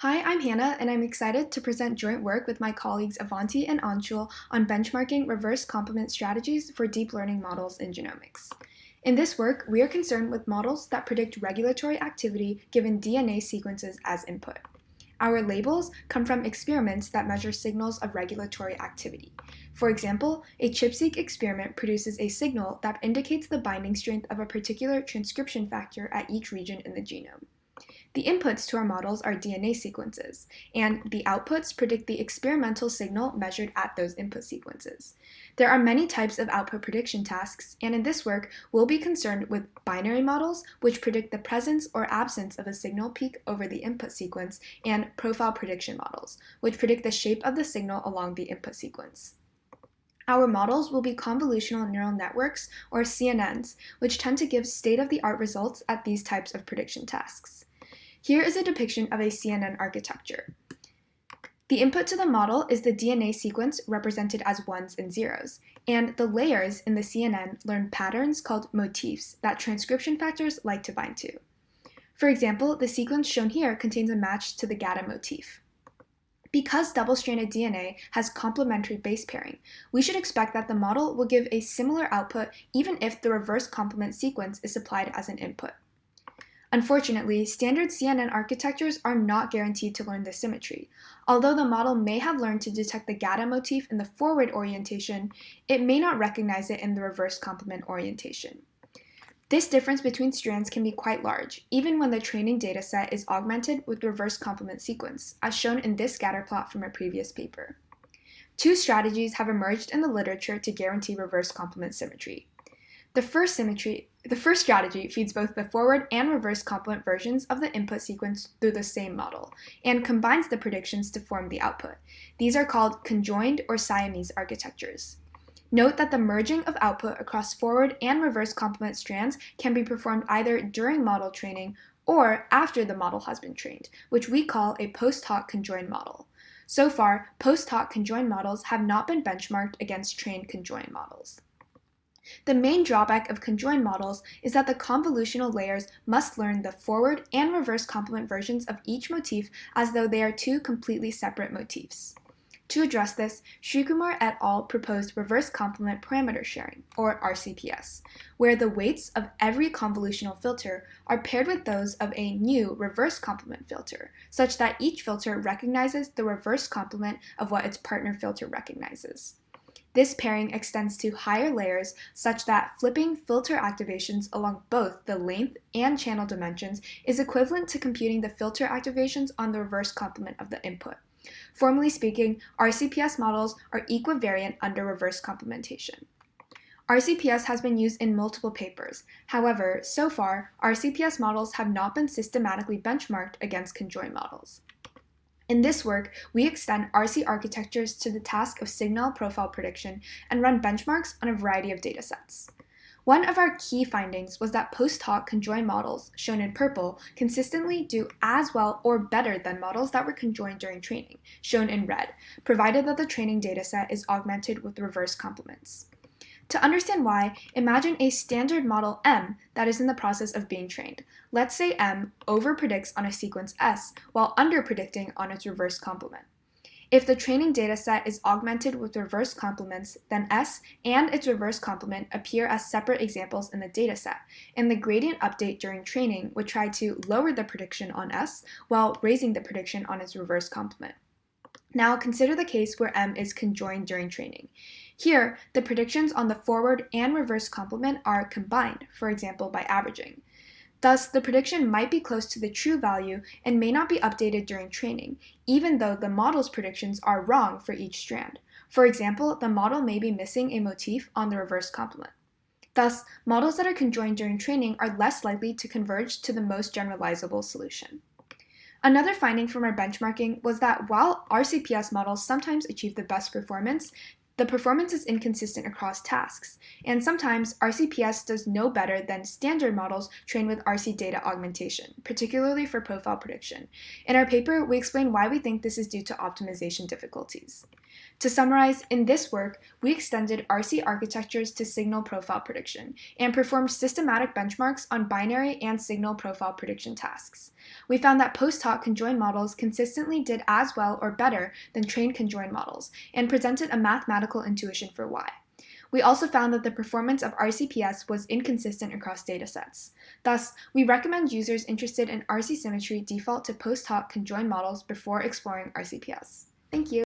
Hi, I'm Hannah, and I'm excited to present joint work with my colleagues Avanti and Anshul on benchmarking reverse complement strategies for deep learning models in genomics. In this work, we are concerned with models that predict regulatory activity given DNA sequences as input. Our labels come from experiments that measure signals of regulatory activity. For example, a ChIP-seq experiment produces a signal that indicates the binding strength of a particular transcription factor at each region in the genome. The inputs to our models are DNA sequences, and the outputs predict the experimental signal measured at those input sequences. There are many types of output prediction tasks, and in this work, we'll be concerned with binary models, which predict the presence or absence of a signal peak over the input sequence, and profile prediction models, which predict the shape of the signal along the input sequence. Our models will be convolutional neural networks, or CNNs, which tend to give state-of-the-art results at these types of prediction tasks. Here is a depiction of a CNN architecture. The input to the model is the DNA sequence represented as ones and zeros, and the layers in the CNN learn patterns called motifs that transcription factors like to bind to. For example, the sequence shown here contains a match to the GATA motif. Because double-stranded DNA has complementary base pairing, we should expect that the model will give a similar output even if the reverse complement sequence is supplied as an input. Unfortunately, standard CNN architectures are not guaranteed to learn this symmetry. Although the model may have learned to detect the GATA motif in the forward orientation, it may not recognize it in the reverse complement orientation. This difference between strands can be quite large, even when the training dataset is augmented with reverse complement sequence, as shown in this scatter plot from a previous paper. Two strategies have emerged in the literature to guarantee reverse complement symmetry. The first strategy feeds both the forward and reverse complement versions of the input sequence through the same model, and combines the predictions to form the output. These are called conjoined or Siamese architectures. Note that the merging of output across forward and reverse complement strands can be performed either during model training or after the model has been trained, which we call a post-hoc conjoined model. So far, post-hoc conjoined models have not been benchmarked against trained conjoined models. The main drawback of conjoined models is that the convolutional layers must learn the forward and reverse complement versions of each motif as though they are two completely separate motifs. To address this, Srikumar et al. Proposed reverse complement parameter sharing, or RCPS, where the weights of every convolutional filter are paired with those of a new reverse complement filter, such that each filter recognizes the reverse complement of what its partner filter recognizes. This pairing extends to higher layers such that flipping filter activations along both the length and channel dimensions is equivalent to computing the filter activations on the reverse complement of the input. Formally speaking, RCPS models are equivariant under reverse complementation. RCPS has been used in multiple papers. However, so far, RCPS models have not been systematically benchmarked against conjoined models. In this work, we extend RC architectures to the task of signal profile prediction and run benchmarks on a variety of datasets. One of our key findings was that post-hoc conjoined models, shown in purple, consistently do as well or better than models that were conjoined during training, shown in red, provided that the training dataset is augmented with reverse complements. To understand why, imagine a standard model M that is in the process of being trained. Let's say M overpredicts on a sequence S while underpredicting on its reverse complement. If the training dataset is augmented with reverse complements, then S and its reverse complement appear as separate examples in the dataset, and the gradient update during training would try to lower the prediction on S while raising the prediction on its reverse complement. Now consider the case where M is conjoined during training. Here, the predictions on the forward and reverse complement are combined, for example by averaging. Thus, the prediction might be close to the true value and may not be updated during training, even though the model's predictions are wrong for each strand. For example, the model may be missing a motif on the reverse complement. Thus, models that are conjoined during training are less likely to converge to the most generalizable solution. Another finding from our benchmarking was that while RCPS models sometimes achieve the best performance, the performance is inconsistent across tasks, and sometimes RCPS does no better than standard models trained with RC data augmentation, particularly for profile prediction. In our paper, we explain why we think this is due to optimization difficulties. To summarize, in this work, we extended RC architectures to signal profile prediction and performed systematic benchmarks on binary and signal profile prediction tasks. We found that post-hoc conjoined models consistently did as well or better than trained conjoined models and presented a mathematical intuition for why. We also found that the performance of RCPS was inconsistent across datasets. Thus, we recommend users interested in RC symmetry default to post-hoc conjoined models before exploring RCPS. Thank you.